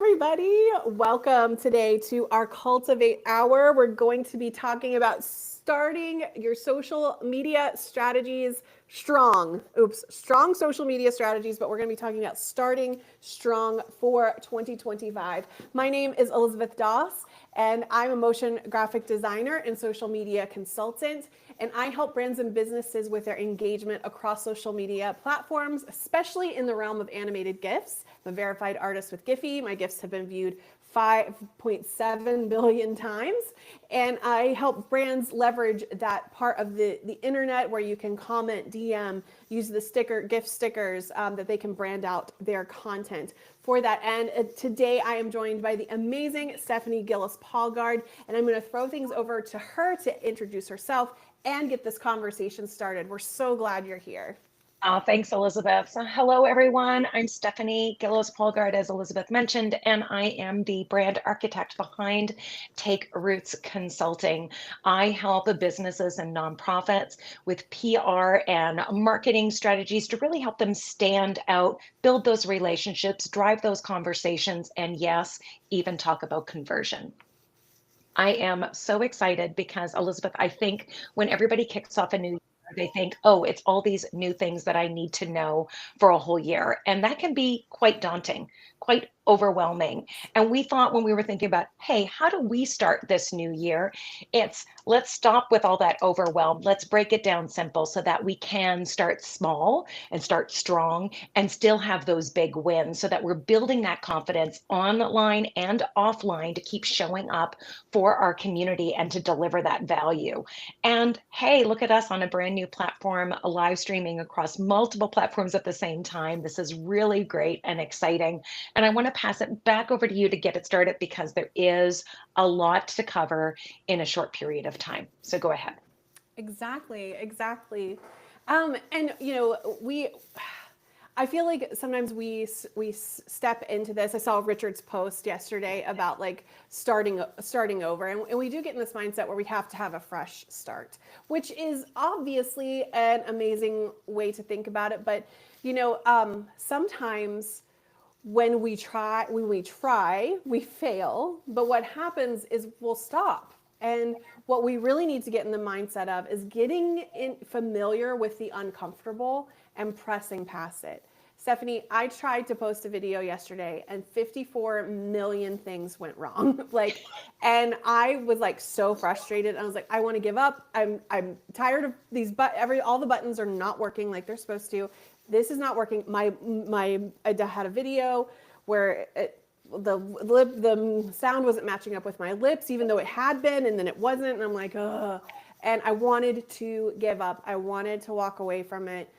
everybody. Welcome today to our Cultivate Hour. We're going to be talking about starting your social media strategies strong. Strong social media strategies, but we're going to be talking about starting strong for 2025. My name is Elizabeth Doss, and I'm a motion graphic designer and social media consultant. And I help brands and businesses with their engagement across social media platforms, especially in the realm of animated GIFs. I'm a verified artist with Giphy. My GIFs have been viewed 5.7 billion times. And I help brands leverage that part of the internet where you can comment, DM, use the GIF stickers that they can brand out their content. For that end, today I am joined by the amazing Stephanie Gillis-Paulgard, and I'm going to throw things over to her to introduce herself and get this conversation started. We're so glad you're here. Thanks, Elizabeth. So, hello, everyone. I'm Stephanie Gillis-Paulgard, as Elizabeth mentioned, and I am the brand architect behind Take Roots Consulting. I help businesses and nonprofits with PR and marketing strategies to really help them stand out, build those relationships, drive those conversations, and yes, even talk about conversion. I am so excited because, Elizabeth, I think when everybody kicks off a new year, they think, oh, it's all these new things that I need to know for a whole year. And that can be quite daunting, quite overwhelming. And we thought when we were thinking about, hey, how do we start this new year? It's let's stop with all that overwhelm. Let's break it down simple so that we can start small and start strong and still have those big wins so that we're building that confidence online and offline to keep showing up for our community and to deliver that value. And hey, look at us on a brand new platform, live streaming across multiple platforms at the same time. This is really great and exciting. And I want to pass it back over to you to get it started because there is a lot to cover in a short period of time. So go ahead. Exactly. And I feel like sometimes we step into this. I saw Richard's post yesterday about like starting over, and we do get in this mindset where we have to have a fresh start, which is obviously an amazing way to think about it. But sometimes when we try, we fail. But what happens is we'll stop. And what we really need to get in the mindset of is getting familiar with the uncomfortable and pressing past it. Stephanie, I tried to post a video yesterday and 54 million things went wrong. And I was like so frustrated. I was like, I want to give up. I'm tired of these, all the buttons are not working like they're supposed to. This is not working. I had a video where the sound wasn't matching up with my lips, even though it had been, and then it wasn't. And I'm like, ugh. And I wanted to give up. I wanted to walk away from it.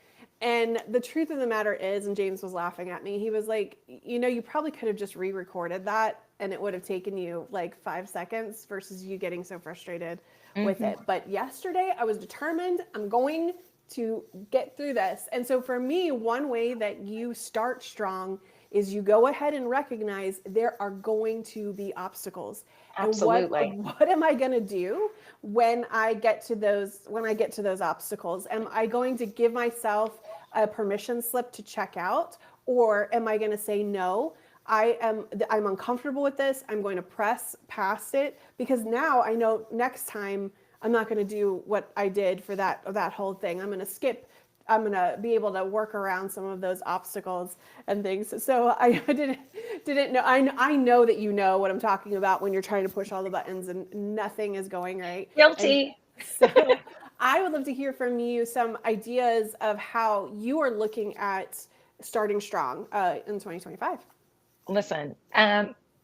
And the truth of the matter is, and James was laughing at me, he was like, you probably could have just re-recorded that and it would have taken you like 5 seconds versus you getting so frustrated with it. But yesterday I was determined, I'm going to get through this. And so for me, one way that you start strong is you go ahead and recognize there are going to be obstacles. Absolutely. And what am I going to do when I get to those obstacles? Am I going to give myself a permission slip to check out, or am I going to say no? I'm uncomfortable with this. I'm going to press past it because now I know next time I'm not going to do what I did for that whole thing. I'm going to skip. I'm going to be able to work around some of those obstacles and things. So I didn't know. I know that you know what I'm talking about when you're trying to push all the buttons and nothing is going right. Guilty. And so I would love to hear from you some ideas of how you are looking at starting strong in 2025. Listen,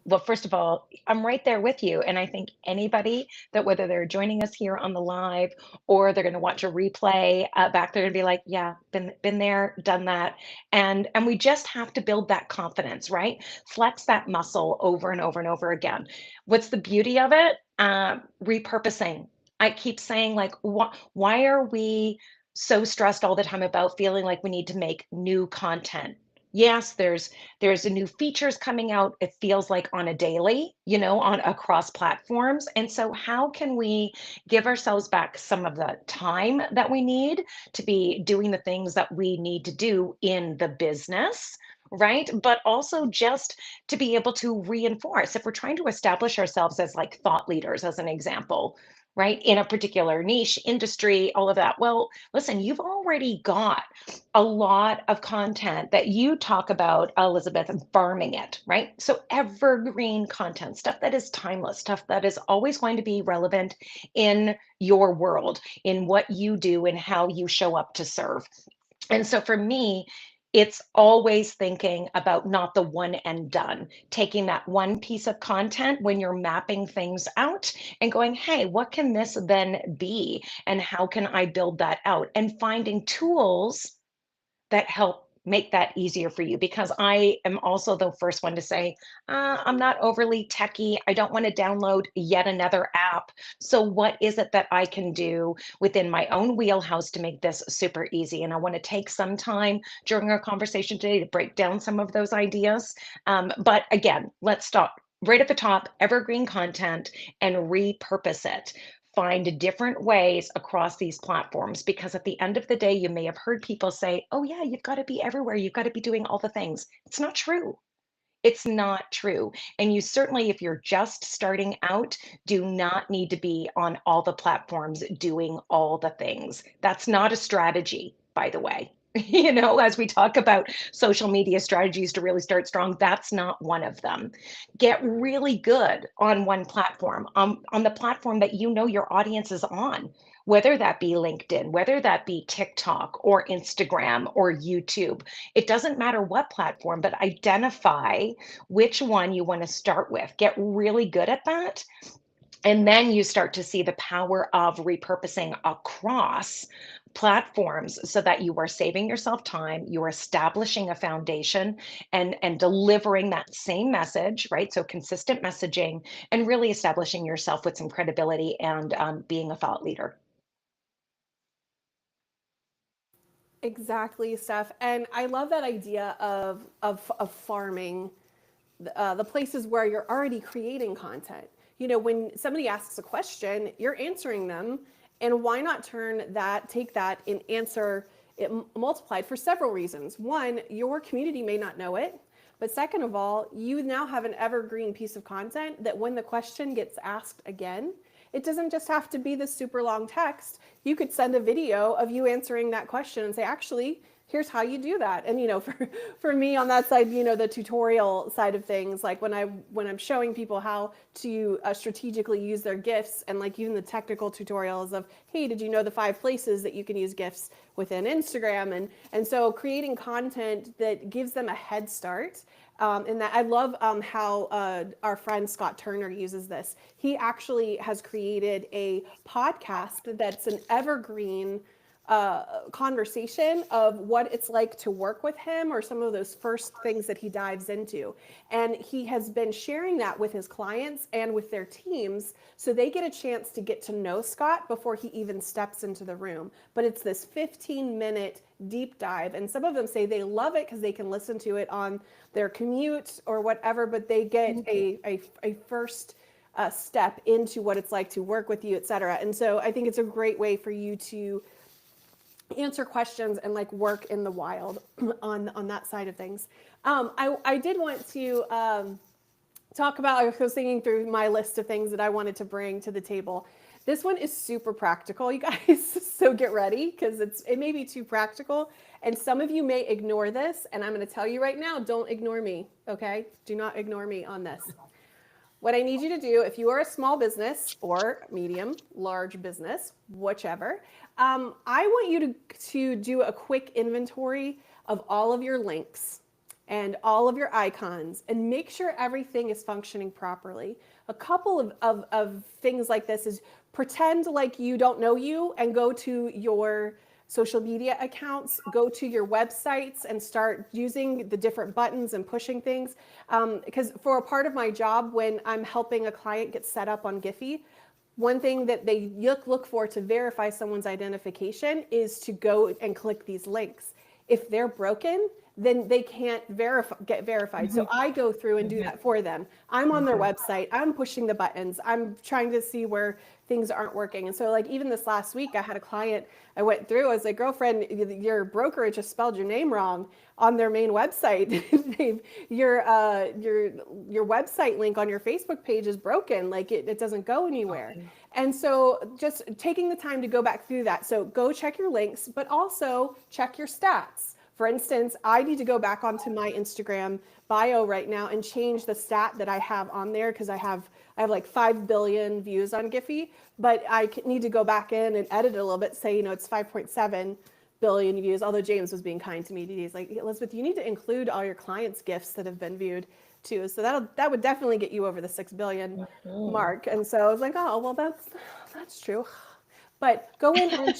well, first of all, I'm right there with you. And I think anybody that whether they're joining us here on the live or they're going to watch a replay back, they're going to be like, yeah, been there, done that. And we just have to build that confidence, right? Flex that muscle over and over and over again. What's the beauty of it? Repurposing. I keep saying, like, why are we so stressed all the time about feeling like we need to make new content? Yes, there's a new features coming out, it feels like on a daily, on across platforms. And so how can we give ourselves back some of the time that we need to be doing the things that we need to do in the business right? But also just to be able to reinforce if we're trying to establish ourselves as like thought leaders, as an example, right? In a particular niche, industry, all of that. Well, listen, you've already got a lot of content that you talk about, Elizabeth, farming it, right? So evergreen content, stuff that is timeless, stuff that is always going to be relevant in your world, in what you do and how you show up to serve. And so for me, it's always thinking about not the one and done, taking that one piece of content when you're mapping things out and going, hey, what can this then be? And how can I build that out? And finding tools that help make that easier for you, because I am also the first one to say, I'm not overly techy. I don't want to download yet another app. So, what is it that I can do within my own wheelhouse to make this super easy? And I want to take some time during our conversation today to break down some of those ideas. But again, let's start right at the top, evergreen content, and repurpose it. Find different ways across these platforms, because at the end of the day, you may have heard people say, oh, yeah, you've got to be everywhere. You've got to be doing all the things. It's not true. It's not true. And you certainly, if you're just starting out, do not need to be on all the platforms doing all the things. That's not a strategy, by the way. As we talk about social media strategies to really start strong, that's not one of them. Get really good on one platform, on the platform that you know your audience is on, whether that be LinkedIn, whether that be TikTok or Instagram or YouTube. It doesn't matter what platform, but identify which one you want to start with. Get really good at that. And then you start to see the power of repurposing across platforms so that you are saving yourself time, you are establishing a foundation and delivering that same message, right? So consistent messaging and really establishing yourself with some credibility and being a thought leader. Exactly, Steph. And I love that idea of farming the places where you're already creating content. When somebody asks a question, you're answering them. And why not take that and answer it multiplied for several reasons. One, your community may not know it. But second of all, you now have an evergreen piece of content that when the question gets asked again, it doesn't just have to be this super long text. You could send a video of you answering that question and say, actually, here's how you do that. And for me on that side, the tutorial side of things, like when I'm showing people how to strategically use their GIFs, and like even the technical tutorials of, hey, did you know the 5 places that you can use GIFs within Instagram? And so creating content that gives them a head start. And that I love how our friend Scott Turner uses this. He actually has created a podcast that's an evergreen conversation of what it's like to work with him, or some of those first things that he dives into. And he has been sharing that with his clients and with their teams, so they get a chance to get to know Scott before he even steps into the room. But it's this 15-minute deep dive, and some of them say they love it because they can listen to it on their commute or whatever, but they get a first step into what it's like to work with you, et cetera. And so I think it's a great way for you to answer questions and like work in the wild on that side of things. I did want to talk about, I was thinking through my list of things that I wanted to bring to the table. This one is super practical, you guys, so get ready, because it may be too practical, and some of you may ignore this, and I'm going to tell you right now, don't ignore me, okay? Do not ignore me on this. What I need you to do, if you are a small business or medium, large business, whichever, I want you to do a quick inventory of all of your links and all of your icons and make sure everything is functioning properly. A couple of things like this is pretend like you don't know you and go to your social media accounts, go to your websites and start using the different buttons and pushing things. Because for a part of my job, when I'm helping a client get set up on Giphy, one thing that they look for to verify someone's identification is to go and click these links. If they're broken, then they can't get verified. So I go through and do that for them. I'm on their website. I'm pushing the buttons. I'm trying to see where things aren't working. And so like even this last week, I had a client I went through. I was like, girlfriend, your brokerage just spelled your name wrong on their main website. Your website link on your Facebook page is broken. Like it doesn't go anywhere. And so just taking the time to go back through that. So go check your links, but also check your stats. For instance, I need to go back onto my Instagram bio right now and change the stat that I have on there because I have like 5 billion views on Giphy, but I need to go back in and edit it a little bit, say, it's 5.7 billion views, although James was being kind to me. He's like, Elizabeth, you need to include all your clients' gifts that have been viewed too. So that would definitely get you over the 6 billion mark. And so I was like, oh, well, that's true. But go in and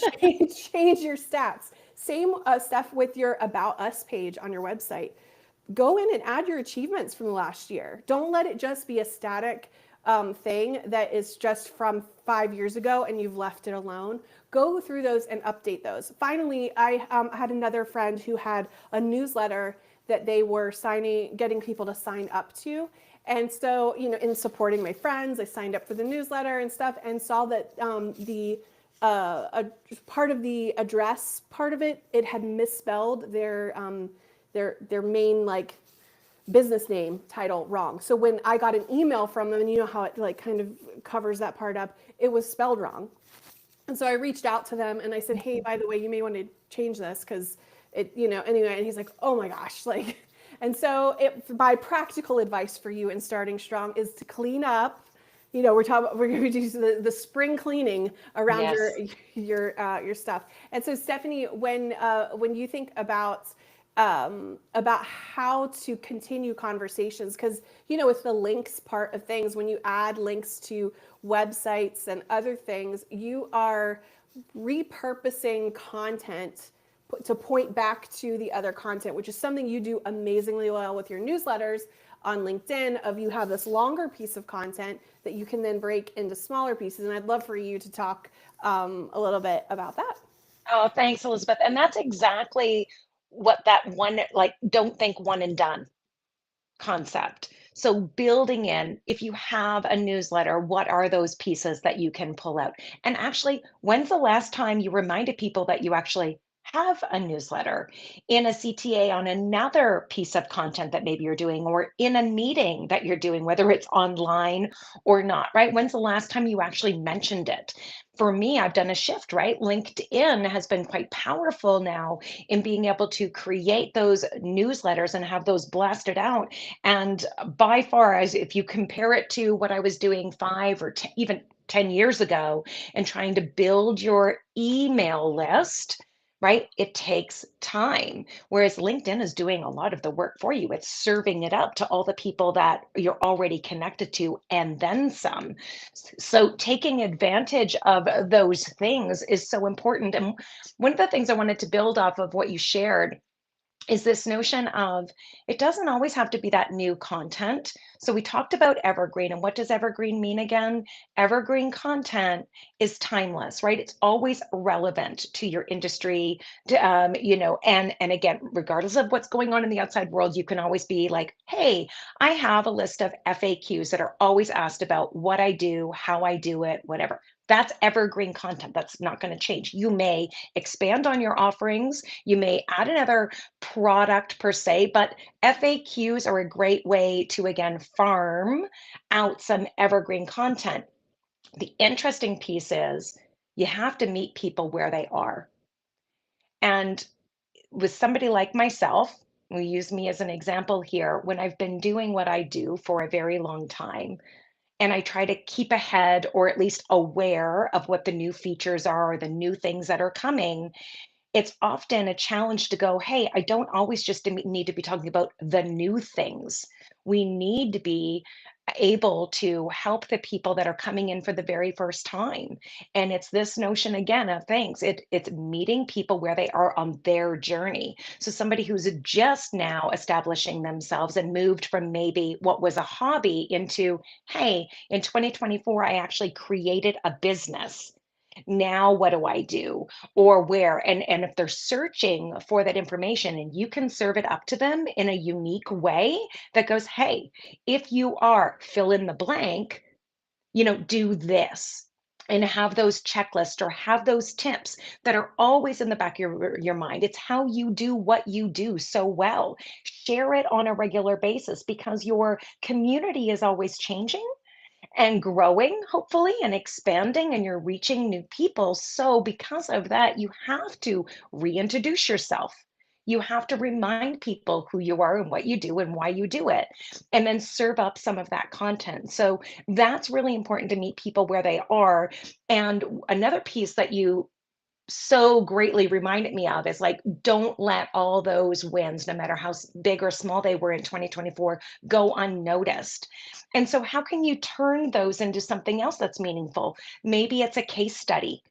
change your stats. Same stuff with your About Us page on your website. Go in and add your achievements from the last year. Don't let it just be a static thing that is just from 5 years ago and you've left it alone. Go through those and update those. Finally, I had another friend who had a newsletter that they were getting people to sign up to. And so, in supporting my friends, I signed up for the newsletter and stuff and saw that part of the address, part of it had misspelled their main like business name title wrong. So when I got an email from them, and you know how it like kind of covers that part up, it was spelled wrong. And so I reached out to them and I said, hey, by the way, you may want to change this because it, anyway. And he's like, oh my gosh, like, and so my practical advice for you in starting strong is to clean up. We're going to do the spring cleaning around your stuff. And so Stephanie, when you think about how to continue conversations, because with the links part of things, when you add links to websites and other things, you are repurposing content to point back to the other content, which is something you do amazingly well with your newsletters on LinkedIn. You have this longer piece of content that you can then break into smaller pieces. And I'd love for you to talk a little bit about that. Oh, thanks, Elizabeth. And that's exactly what that one, like, don't think one and done concept. So building in, if you have a newsletter, what are those pieces that you can pull out? And actually, when's the last time you reminded people that you actually have a newsletter in a CTA on another piece of content that maybe you're doing, or in a meeting that you're doing, whether it's online or not, right? When's the last time you actually mentioned it? For me, I've done a shift, right? LinkedIn has been quite powerful now in being able to create those newsletters and have those blasted out. And by far, as if you compare it to what I was doing 5 or 10, even 10 years ago, and trying to build your email list, right? It takes time. Whereas LinkedIn is doing a lot of the work for you. It's serving it up to all the people that you're already connected to and then some. So taking advantage of those things is so important. And one of the things I wanted to build off of what you shared is this notion of it doesn't always have to be that new content. So we talked about evergreen, and what does evergreen mean again? Evergreen content is timeless, right? It's always relevant to your industry, and again, regardless of what's going on in the outside world, you can always be like, hey, I have a list of FAQs that are always asked about what I do, how I do it, whatever. That's evergreen content. That's not going to change. You may expand on your offerings. You may add another product per se, but FAQs are a great way to, again, farm out some evergreen content. The interesting piece is you have to meet people where they are. And with somebody like myself, we use me as an example here, when I've been doing what I do for a very long time, and I try to keep ahead or at least aware of what the new features are or the new things that are coming, it's often a challenge to go, hey, I don't always just need to be talking about the new things. We need to be able to help the people that are coming in for the very first time. And it's this notion again of thanks. It's meeting people where they are on their journey. So somebody who's just now establishing themselves and moved from maybe what was a hobby into, hey, in 2024, I actually created a business. Now what do I do? Or where? And if they're searching for that information and you can serve it up to them in a unique way that goes, hey, if you are fill in the blank, do this, and have those checklists or have those tips that are always in the back of your mind. It's how you do what you do so well. Share it on a regular basis because your community is always changing and growing, hopefully, and expanding, and you're reaching new people. So, because of that, you have to reintroduce yourself. You have to remind people who you are and what you do and why you do it, and then serve up some of that content. So, that's really important to meet people where they are. And another piece that you so greatly reminded me of is like, don't let all those wins, no matter how big or small they were in 2024, go unnoticed. And so, how can you turn those into something else that's meaningful? Maybe it's a case study,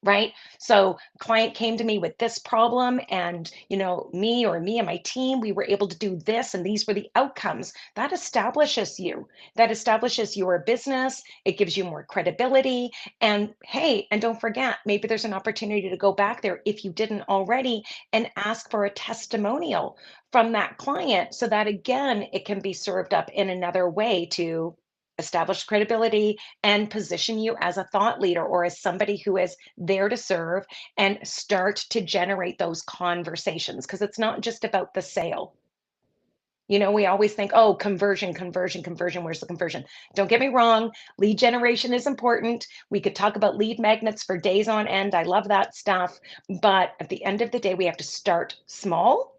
right? So client came to me with this problem, and me and my team, we were able to do this, and these were the outcomes. That establishes you. That establishes your business. It gives you more credibility. And hey, and don't forget, maybe there's an opportunity to go back there if you didn't already and ask for a testimonial from that client so that again, it can be served up in another way to establish credibility and position you as a thought leader or as somebody who is there to serve and start to generate those conversations because it's not just about the sale. We always think, oh, conversion, conversion, conversion. Where's the conversion? Don't get me wrong. Lead generation is important. We could talk about lead magnets for days on end. I love that stuff. But at the end of the day, we have to start small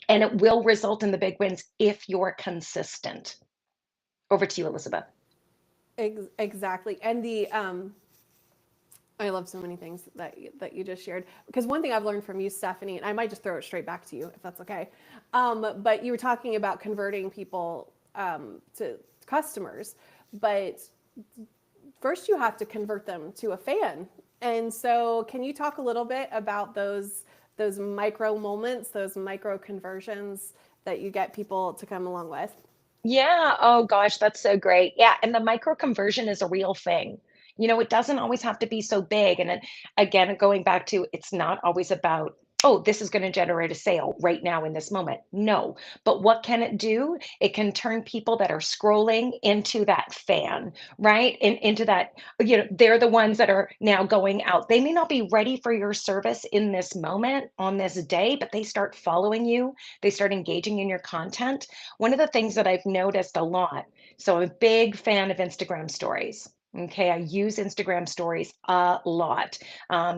and it will result in the big wins if you're consistent. Over to you, Elizabeth. Exactly. And I love so many things that you just shared. Because one thing I've learned from you, Stephanie, and I might just throw it straight back to you if that's okay. But you were talking about converting people to customers, but first you have to convert them to a fan. And so, can you talk a little bit about those micro moments, those micro conversions that you get people to come along with? Yeah. Oh gosh, that's so great. Yeah. And the micro conversion is a real thing. It doesn't always have to be so big. And again, going back to it's not always about, oh, this is going to generate a sale right now in this moment. No. But what can it do? It can turn people that are scrolling into that fan, right? And into that, they're the ones that are now going out. They may not be ready for your service in this moment on this day, but they start following you. They start engaging in your content. One of the things that I've noticed a lot, so I'm a big fan of Instagram stories. Okay, I use Instagram stories a lot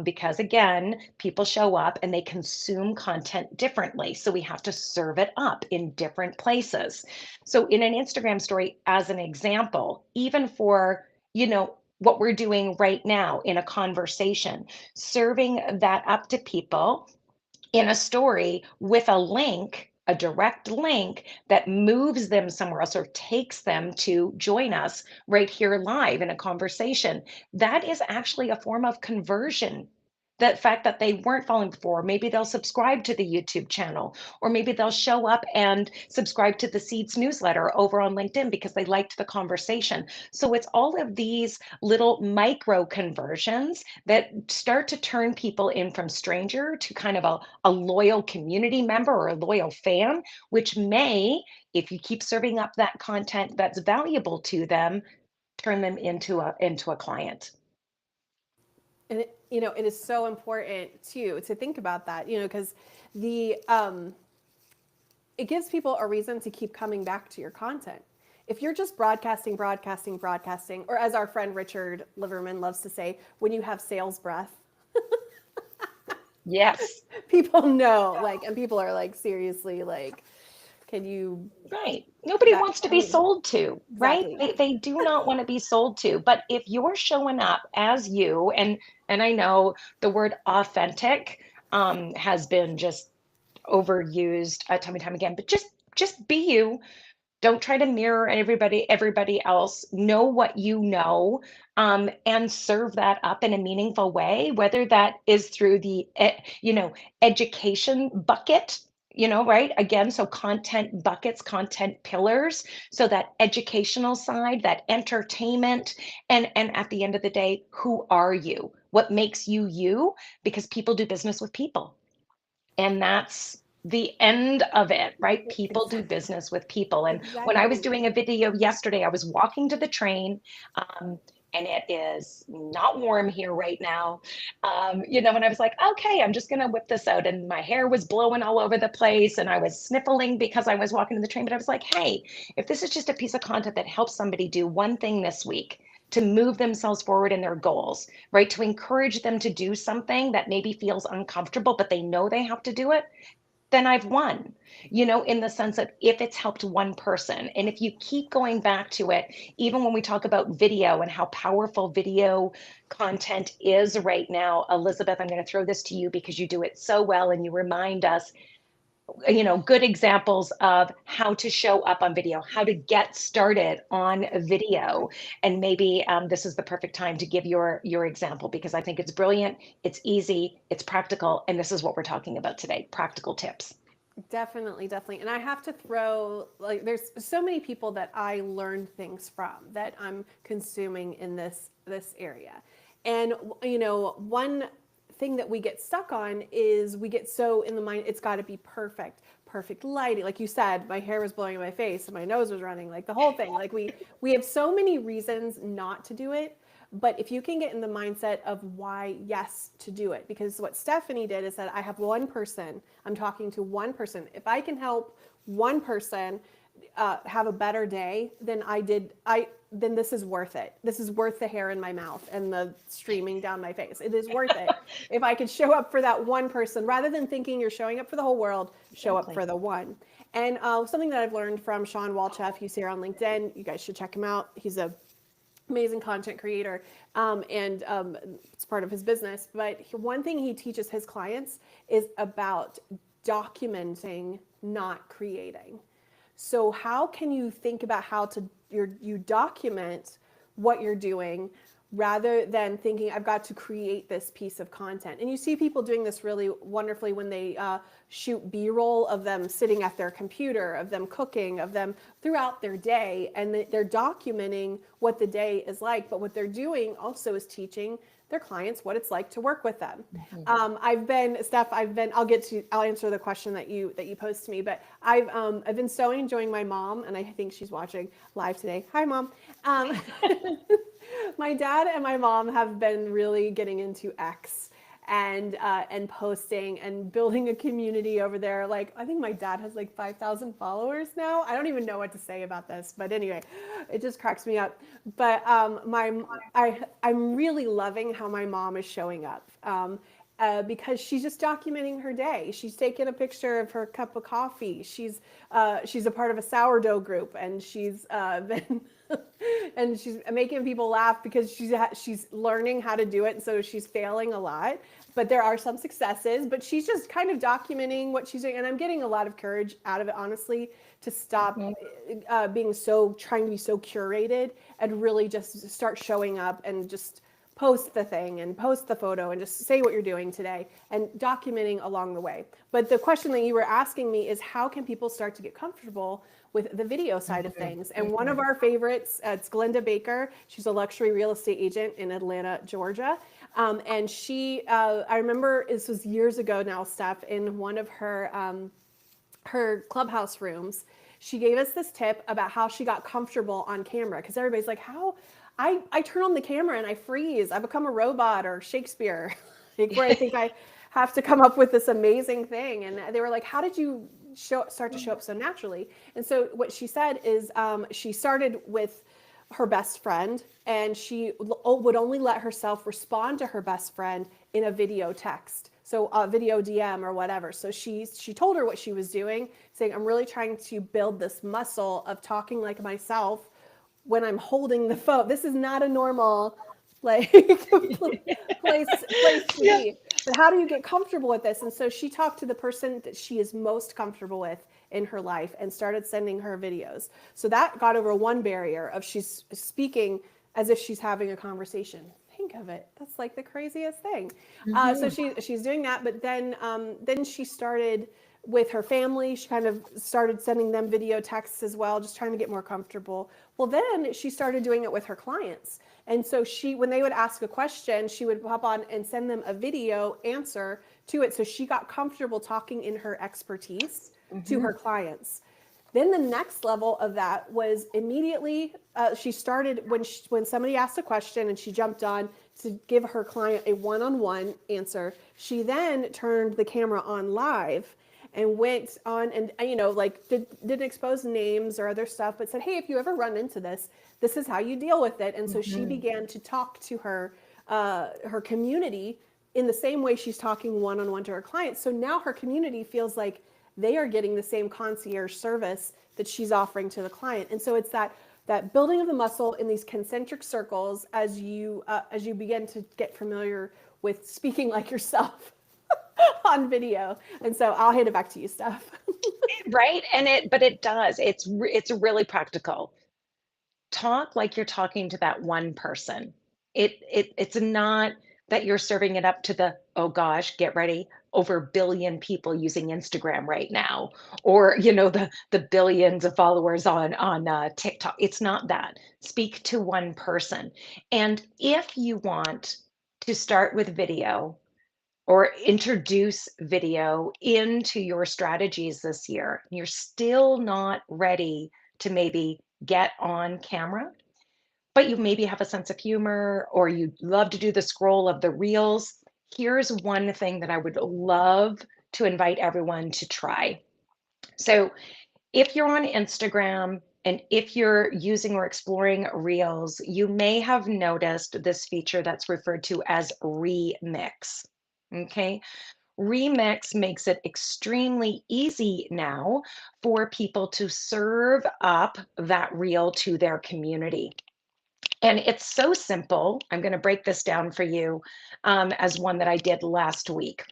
because, again, people show up and they consume content differently. So we have to serve it up in different places. So, in an Instagram story, as an example, even for, what we're doing right now in a conversation, serving that up to people in a story with a link, a direct link that moves them somewhere else or takes them to join us right here live in a conversation. That is actually a form of conversion. That fact that they weren't following before, maybe they'll subscribe to the YouTube channel, or maybe they'll show up and subscribe to the Seeds newsletter over on LinkedIn because they liked the conversation. So it's all of these little micro conversions that start to turn people in from stranger to kind of a loyal community member or a loyal fan, which may, if you keep serving up that content that's valuable to them, turn them into a client. And it is so important too to think about that, because the it gives people a reason to keep coming back to your content. If you're just broadcasting, broadcasting, broadcasting, or as our friend Richard Liverman loves to say, when you have sales breath, Yes. people know, like, and people are like, seriously, like, can you? Right. Nobody wants to I be mean, sold to, right? exactly. They do not want to be sold to. But if you're showing up as you, and I know the word authentic has been just overused time and time again, but just be you. Don't try to mirror everybody else. Know what you know, and serve that up in a meaningful way, whether that is through the education bucket, right? Again, so content buckets, content pillars, so that educational side, that entertainment, and at the end of the day, who are you? what makes you you, because people do business with people. And that's the end of it, right? People do business with people. And when I was Exactly. doing a video yesterday, I was walking to the train, um, and it is not warm here right now. And I was like, okay, I'm just gonna whip this out. And my hair was blowing all over the place, and I was sniffling because I was walking to the train. But I was like, hey, if this is just a piece of content that helps somebody do one thing this week to move themselves forward in their goals, right? To encourage them to do something that maybe feels uncomfortable, but they know they have to do it, then I've won, in the sense that if it's helped one person, and if you keep going back to it, even when we talk about video and how powerful video content is right now, Elizabeth, I'm going to throw this to you because you do it so well and you remind us, good examples of how to show up on video, how to get started on video. And maybe this is the perfect time to give your example, because I think it's brilliant, it's easy, it's practical, and this is what we're talking about today, practical tips. Definitely, definitely. And I have to throw, like, there's so many people that I learned things from that I'm consuming in this area. And one thing that we get stuck on is we get so in the mind it's got to be perfect lighting. Like you said, my hair was blowing in my face and my nose was running, like the whole thing. Like we have so many reasons not to do it. But if you can get in the mindset of why yes to do it, because what Stephanie did is that I have one person, I'm talking to one person. If I can help one person have a better day than then this is worth it. This is worth the hair in my mouth and the streaming down my face. It is worth it. If I could show up for that one person, rather than thinking you're showing up for the whole world, show up for the one. And something that I've learned from Sean Walchef, he's here on LinkedIn. You guys should check him out. He's a amazing content creator, and it's part of his business. But one thing he teaches his clients is about documenting, not creating. So how can you think about how to you document what you're doing rather than thinking I've got to create this piece of content? And you see people doing this really wonderfully when they shoot B-roll of them sitting at their computer, of them cooking, of them throughout their day, and they're documenting what the day is like. But what they're doing also is teaching their clients what it's like to work with them. I'll answer the question that you posed to me, but I've been so enjoying my mom, and I think she's watching live today. Hi, Mom. My dad and my mom have been really getting into X and posting and building a community over there. Like, I think my dad has like 5,000 followers now. I don't even know what to say about this, but anyway, it just cracks me up. But I'm really loving how my mom is showing up. Because she's just documenting her day. She's taking a picture of her cup of coffee. She's a part of a sourdough group, and she's been and she's making people laugh because she's learning how to do it, and so she's failing a lot. But there are some successes. But she's just kind of documenting what she's doing, and I'm getting a lot of courage out of it, honestly, to stop trying to be so curated and really just start showing up and just post the thing and post the photo and just say what you're doing today and documenting along the way. But the question that you were asking me is how can people start to get comfortable with the video side of things? And one of our favorites, it's Glenda Baker. She's a luxury real estate agent in Atlanta, Georgia. And I remember this was years ago now, Steph, in one of her clubhouse rooms, she gave us this tip about how she got comfortable on camera. Because everybody's like, how? I turn on the camera and I freeze. I become a robot or Shakespeare, where I think I have to come up with this amazing thing. And they were like, how did you start to show up so naturally? And so what she said is she started with her best friend, and she would only let herself respond to her best friend in a video text. So a video DM or whatever. So she told her what she was doing, saying, I'm really trying to build this muscle of talking like myself when I'm holding the phone. This is not a normal place to be. But how do you get comfortable with this? And so she talked to the person that she is most comfortable with in her life and started sending her videos. So that got over one barrier of she's speaking as if she's having a conversation. Think of it. That's like the craziest thing. So she's doing that, but then she started with her family. She kind of started sending them video texts as well, just trying to get more comfortable. Well, then she started doing it with her clients. And so when they would ask a question, she would pop on and send them a video answer to it. So she got comfortable talking in her expertise to her clients. Then the next level of that was immediately she started when somebody asked a question and she jumped on to give her client a one-on-one answer. She then turned the camera on live and went on and like didn't expose names or other stuff, but said, hey, if you ever run into this, this is how you deal with it. And so she began to talk to her community in the same way she's talking one-on-one to her clients. So now her community feels like they are getting the same concierge service that she's offering to the client. And so it's that building of the muscle in these concentric circles as you begin to get familiar with speaking like yourself on video. And so I'll hand it back to you, Steph. Right. But it does. It's really practical. Talk like you're talking to that one person. It's not that you're serving it up to the, oh gosh, get ready, over a billion people using Instagram right now, or the billions of followers on TikTok. It's not that. Speak to one person. And if you want to start with video or introduce video into your strategies this year, you're still not ready to maybe get on camera, but you maybe have a sense of humor or you love to do the scroll of the reels. Here's one thing that I would love to invite everyone to try. So if you're on Instagram and if you're using or exploring reels, you may have noticed this feature that's referred to as remix. Okay. Remix makes it extremely easy now for people to serve up that reel to their community. And it's so simple. I'm going to break this down for you as one that I did last week.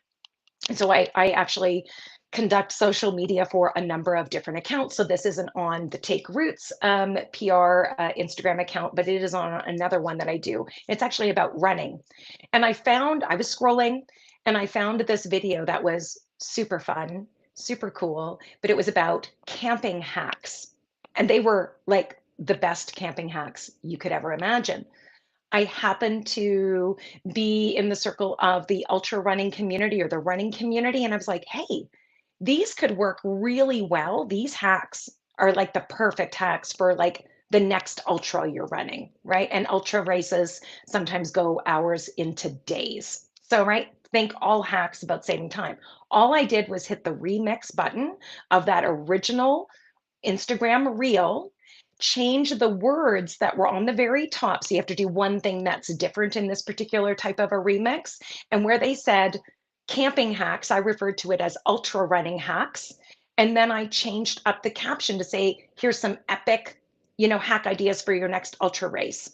So I actually conduct social media for a number of different accounts. So this isn't on the Take Roots PR Instagram account, but it is on another one that I do. It's actually about running. And I was scrolling and I found this video that was super fun, super cool, but it was about camping hacks. And they were like the best camping hacks you could ever imagine. I happen to be in the circle of the ultra running community or the running community. And I was like, hey, these could work really well. These hacks are like the perfect hacks for like the next ultra you're running, right? And ultra races sometimes go hours into days. So, right, think all hacks about saving time. All I did was hit the remix button of that original Instagram reel, change the words that were on the very top. So you have to do one thing that's different in this particular type of a remix. And where they said camping hacks, I referred to it as ultra running hacks. And then I changed up the caption to say, here's some epic, hack ideas for your next ultra race.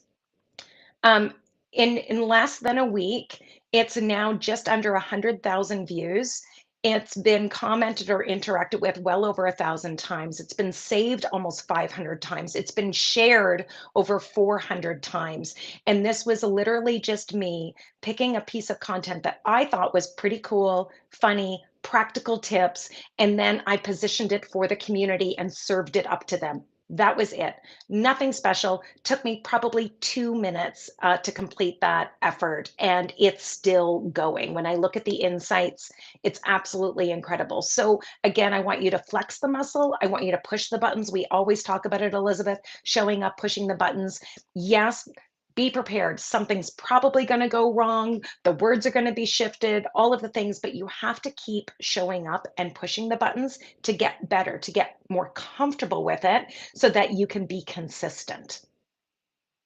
In less than a week, it's now just under 100,000 views. It's been commented or interacted with well over 1,000 times. It's been saved almost 500 times. It's been shared over 400 times. And this was literally just me picking a piece of content that I thought was pretty cool, funny, practical tips, and then I positioned it for the community and served it up to them. That was it. Nothing special. Took me probably 2 minutes to complete that effort, and it's still going. When I look at the insights, it's absolutely incredible. So again, I want you to flex the muscle. I want you to push the buttons. We always talk about it, Elizabeth, showing up, pushing the buttons. Yes, be prepared. Something's probably going to go wrong. The words are going to be shifted, all of the things, but you have to keep showing up and pushing the buttons to get better, to get more comfortable with it so that you can be consistent.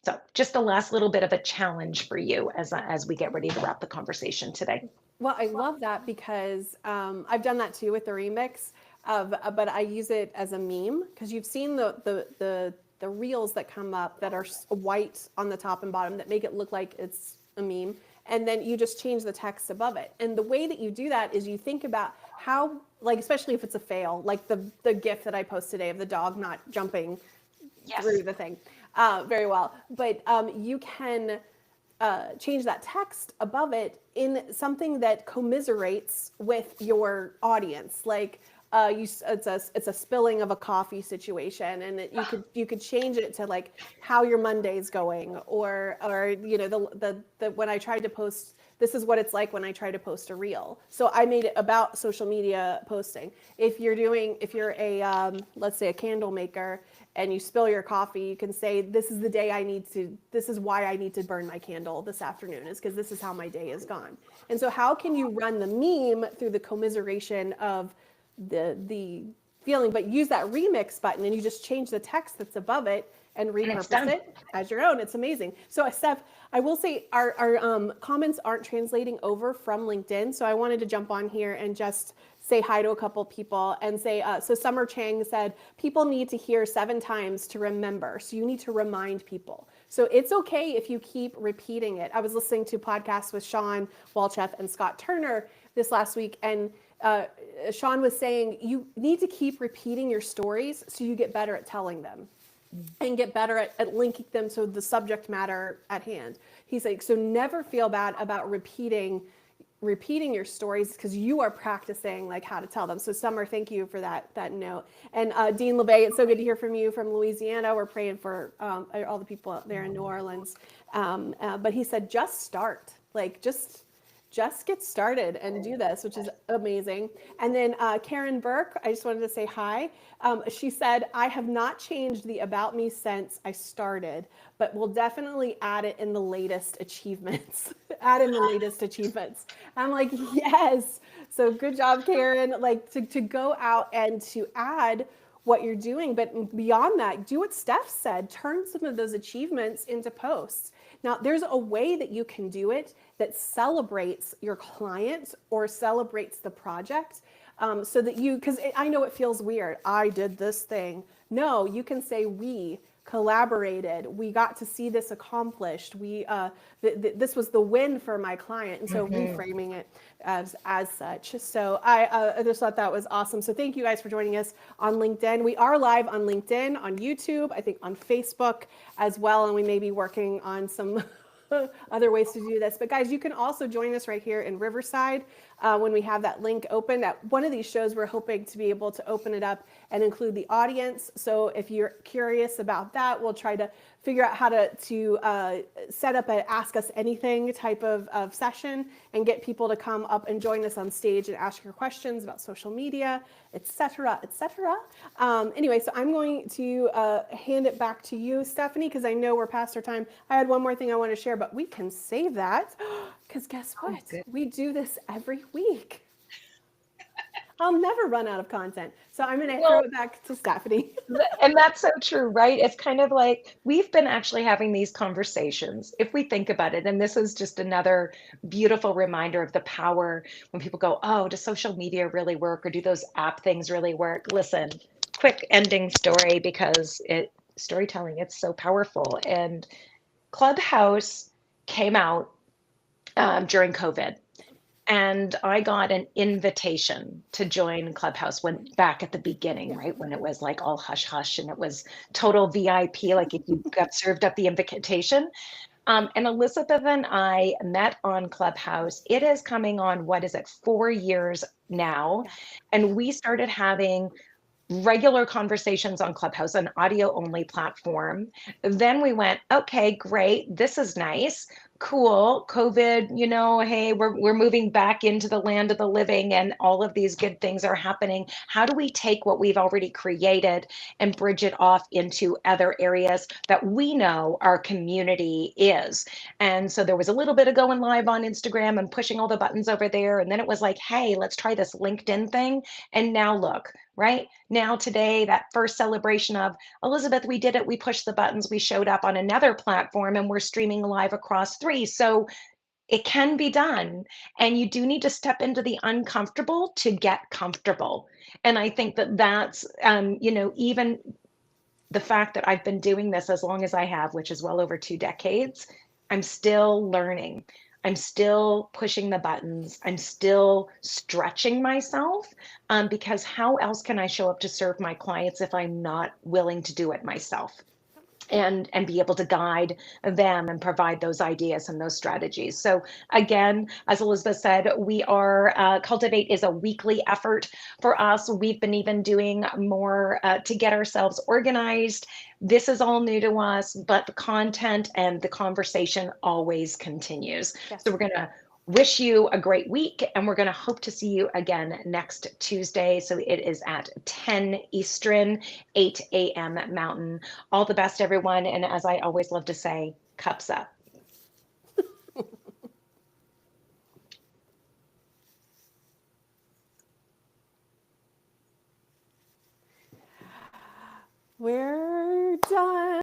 So just the last little bit of a challenge for you as we get ready to wrap the conversation today. Well, I love that because I've done that too with the remix but I use it as a meme because you've seen the reels that come up that are white on the top and bottom that make it look like it's a meme. And then you just change the text above it. And the way that you do that is you think about how, like, especially if it's a fail, like the GIF that I post today of the dog not jumping through the thing very well. But you can change that text above it in something that commiserates with your audience. Like, it's a spilling of a coffee situation, and you could change it to like how your Monday's going, or the when I tried to post, this is what it's like when I try to post a reel. So I made it about social media posting. If you're a let's say a candle maker and you spill your coffee, you can say, this is why I need to burn my candle this afternoon, is because this is how my day is gone. And so how can you run the meme through the commiseration of the feeling, but use that remix button and you just change the text that's above it and repurpose it as your own. It's amazing. So Steph, I will say our comments aren't translating over from LinkedIn. So I wanted to jump on here and just say hi to a couple people and say, so Summer Chang said, people need to hear 7 times to remember. So you need to remind people. So it's okay if you keep repeating it. I was listening to podcasts with Sean Walchef and Scott Turner this last week, and Sean was saying you need to keep repeating your stories so you get better at telling them and get better at linking them to the subject matter at hand. He's like, so never feel bad about repeating your stories, because you are practicing like how to tell them. So Summer, thank you for that note. And Dean LeBay, it's so good to hear from you from Louisiana. We're praying for all the people out there in New Orleans. But he said, just start, like just get started and do this, which is amazing. And then Karen Burke, I just wanted to say hi. She said, I have not changed the about me since I started, but we'll definitely add it in the latest achievements. Add in the latest achievements. I'm like, yes. So good job, Karen. Like to go out and to add what you're doing, but beyond that, do what Steph said, turn some of those achievements into posts. Now, there's a way that you can do it that celebrates your client or celebrates the project, so that because I know it feels weird. I did this thing. No, you can say we collaborated. We got to see this accomplished. This was the win for my client, and so reframing it as such. So I just thought that was awesome. So thank you guys for joining us on LinkedIn. We are live on LinkedIn, on YouTube, I think on Facebook as well, and we may be working on some other ways to do this. But guys, you can also join us right here in Riverside when we have that link open. At one of these shows, we're hoping to be able to open it up and include the audience. So if you're curious about that, we'll try to figure out how to set up an Ask Us Anything type of session and get people to come up and join us on stage and ask your questions about social media, etc., etc. Anyway, so I'm going to hand it back to you, Stephanie, because I know we're past our time. I had one more thing I want to share, but we can save that because guess what? We do this every week. I'll never run out of content. So I'm going to throw it back to Stephanie. And that's so true, right? It's kind of like we've been actually having these conversations, if we think about it. And this is just another beautiful reminder of the power when people go, oh, does social media really work? Or do those app things really work? Listen, quick ending story, because storytelling, it's so powerful. And Clubhouse came out during COVID. And I got an invitation to join Clubhouse back at the beginning, right? When it was like all hush hush and it was total VIP, like if you got served up the invitation. And Elizabeth and I met on Clubhouse. It is coming on, 4 years now. And we started having regular conversations on Clubhouse, an audio only platform. Then we went, okay, great. This is nice. Cool. COVID, hey, we're moving back into the land of the living and all of these good things are happening. How do we take what we've already created and bridge it off into other areas that we know our community is? And so there was a little bit of going live on Instagram and pushing all the buttons over there. And then it was like, hey, let's try this LinkedIn thing. And now look, right now today, that first celebration of Elizabeth, we did it. We pushed the buttons. We showed up on another platform and we're streaming live across 3. So it can be done. And you do need to step into the uncomfortable to get comfortable. And I think that's, even the fact that I've been doing this as long as I have, which is well over 2 decades, I'm still learning. I'm still pushing the buttons. I'm still stretching myself because how else can I show up to serve my clients if I'm not willing to do it myself? and be able to guide them and provide those ideas and those strategies. So again, as Elizabeth said, we are Cultivate is a weekly effort for us. We've been even doing more to get ourselves organized. This is all new to us, but the content and the conversation always continues. Yes. So we're going to wish you a great week, and we're going to hope to see you again next Tuesday. So it is at 10 Eastern, 8 a.m. Mountain. All the best, everyone. And as I always love to say, cups up. We're done.